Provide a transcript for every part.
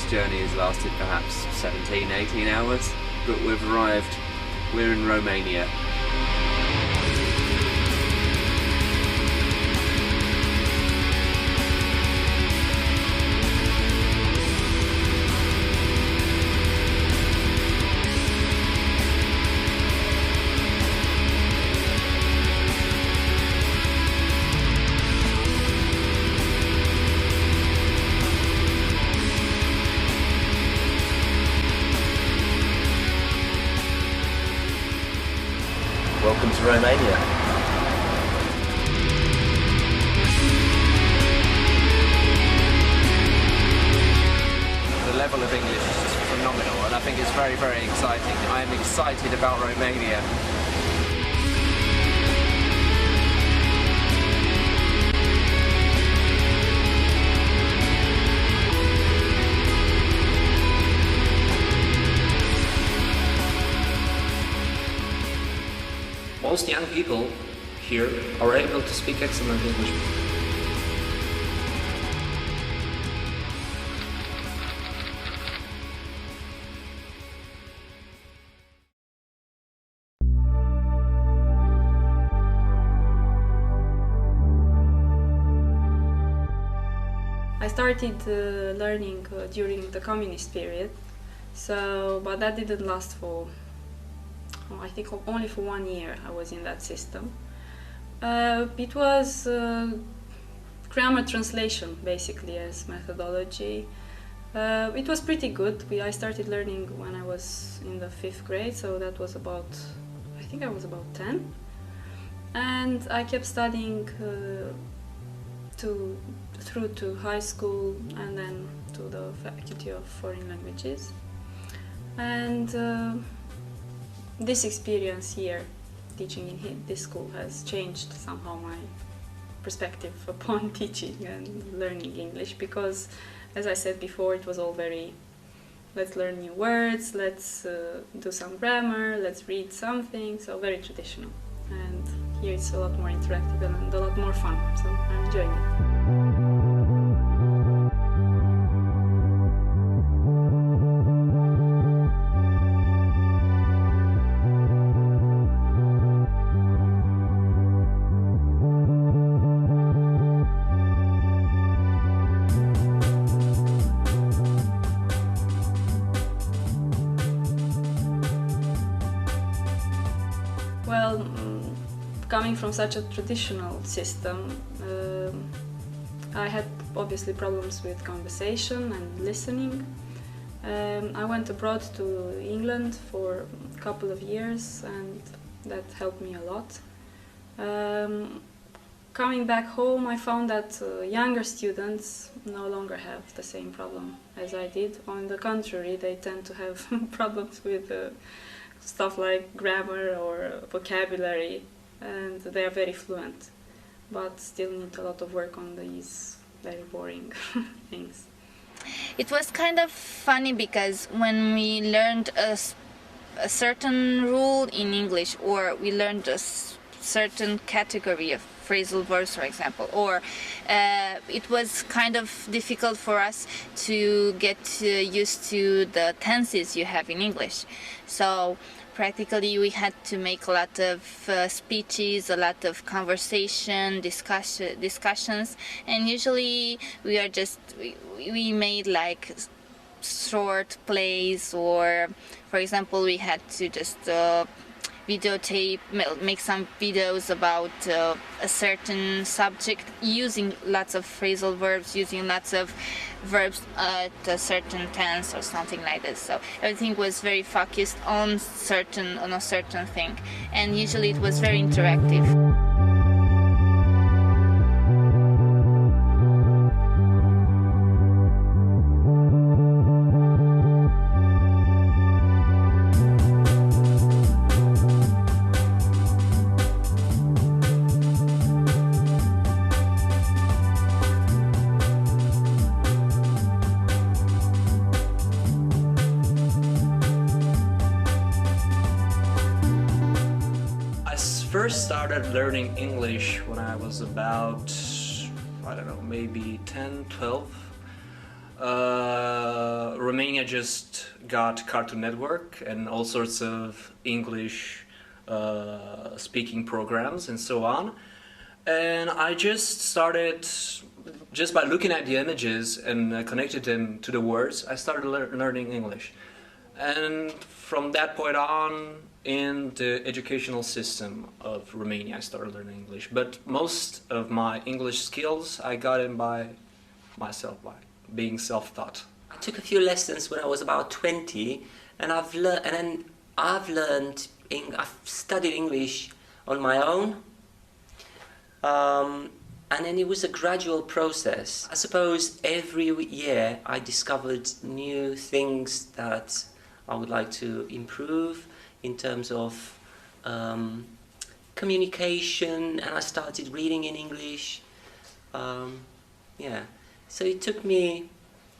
journey has lasted perhaps 17, 18 hours, but we've arrived. We're in Romania. Welcome to Romania. The level of English is just phenomenal, and I think it's very, very exciting. I am excited about Romania. Most young people here are able to speak excellent English. I started learning during the communist period, but that didn't last for I think only for 1 year I was in that system. It was grammar translation basically as methodology. It was pretty good. I started learning when I was in the 5th grade, so that was I think I was about 10. And I kept studying through to high school and then to the Faculty of Foreign Languages. And this experience here, teaching in this school, has changed somehow my perspective upon teaching and learning English, because, as I said before, it was all very, let's learn new words, let's do some grammar, let's read something, so very traditional. And here it's a lot more interactive and a lot more fun, so I'm enjoying it. Well, coming from such a traditional system, I had obviously problems with conversation and listening. I went abroad to England for a couple of years, and that helped me a lot. Coming back home, I found that younger students no longer have the same problem as I did. On the contrary, they tend to have problems with stuff like grammar or vocabulary, and they are very fluent, but still need a lot of work on these very boring things. It was kind of funny because when we learned a certain rule in English, or we learned a certain category of phrasal verbs, for example, or it was kind of difficult for us to get used to the tenses you have in English. So practically we had to make a lot of speeches, a lot of conversation, discussions, and usually we made like short plays, or for example we had to just videotape, make some videos about a certain subject using lots of phrasal verbs, using lots of verbs at a certain tense or something like this. So everything was very focused on a certain thing, and usually it was very interactive. First started learning English when I was about, I don't know, maybe 10, 12. Romania just got Cartoon Network and all sorts of English speaking programs and so on. And I just started, just by looking at the images and connected them to the words, I started learning English. And from that point on, in the educational system of Romania, I started learning English. But most of my English skills, I got in by myself, by being self-taught. I took a few lessons when I was about 20, and I've studied English on my own. And then it was a gradual process. I suppose every year I discovered new things that I would like to improve in terms of communication, and I started reading in English. So it took me,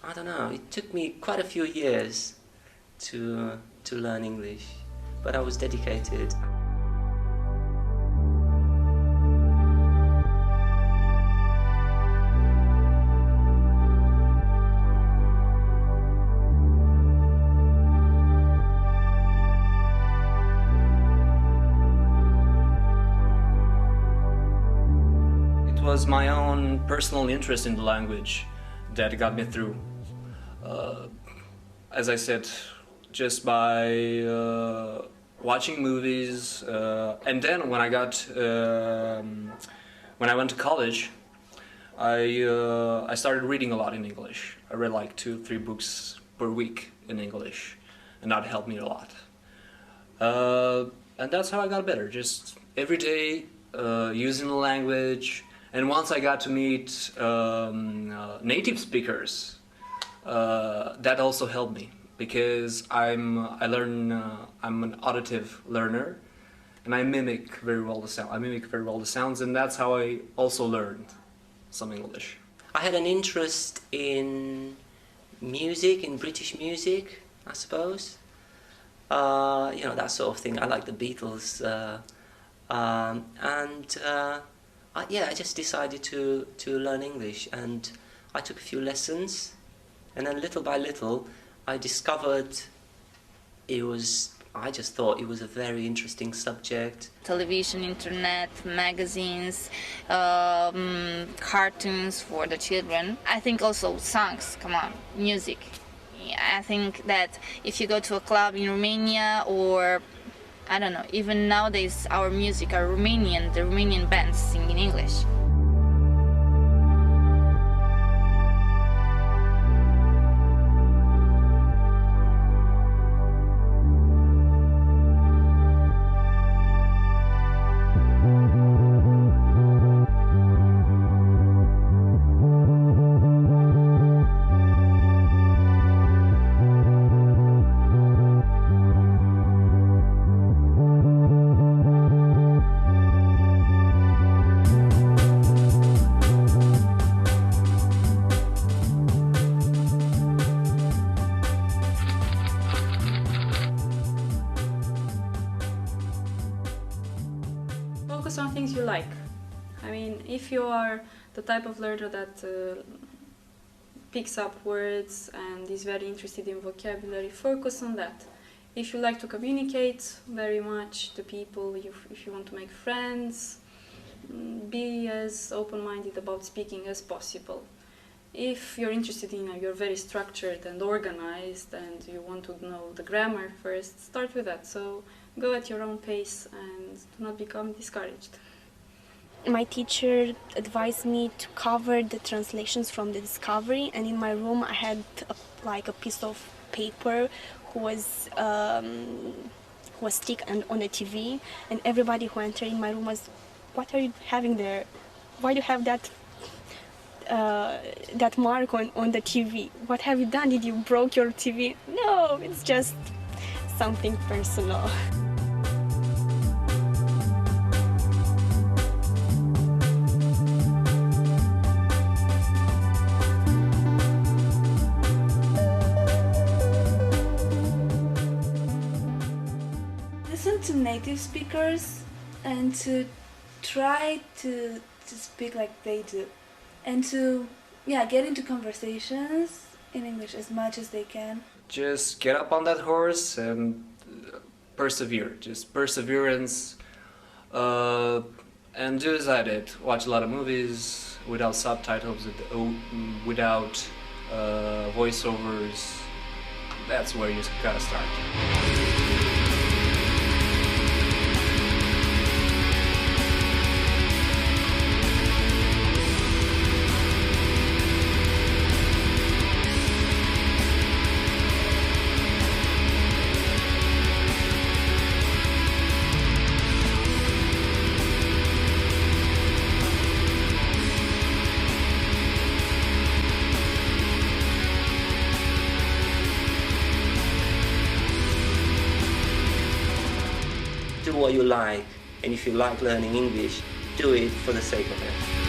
I don't know, it took me quite a few years to learn English, but I was dedicated. It was my own personal interest in the language that got me through. As I said, just by watching movies, and then when I went to college, I started reading a lot in English. I read like 2-3 books per week in English, and that helped me a lot. And that's how I got better, just every day using the language. And once I got to meet native speakers, that also helped me, because I'm an auditive learner, and I mimic very well the sound. I mimic very well the sounds, and that's how I also learned some English. I had an interest in music, in British music, I suppose. That sort of thing. I like the Beatles, I just decided to learn English, and I took a few lessons, and then little by little I discovered I just thought it was a very interesting subject. Television, internet, magazines, cartoons for the children. I think also songs, come on, music. I think that if you go to a club in Romania, or I don't know, even nowadays our music are Romanian, the Romanian bands sing in English. Focus on things you like. I mean, if you are the type of learner that picks up words and is very interested in vocabulary, focus on that. If you like to communicate very much to people, if you want to make friends, be as open-minded about speaking as possible. If you're interested in, you're very structured and organized and you want to know the grammar first, start with that. So go at your own pace and do not become discouraged. My teacher advised me to cover the translations from the Discovery, and in my room I had a piece of paper who was stick on the TV, and everybody who entered in my room was, "What are you having there? Why do you have that mark on the TV? What have you done? Did you broke your TV?" No, it's just something personal. Listen to native speakers and to try to speak like they do, and to get into conversations in English as much as they can. Just get up on that horse and persevere. Just perseverance. And do as I did. Watch a lot of movies without subtitles, without voiceovers. That's where you gotta start. Do what you like, and if you like learning English, do it for the sake of it.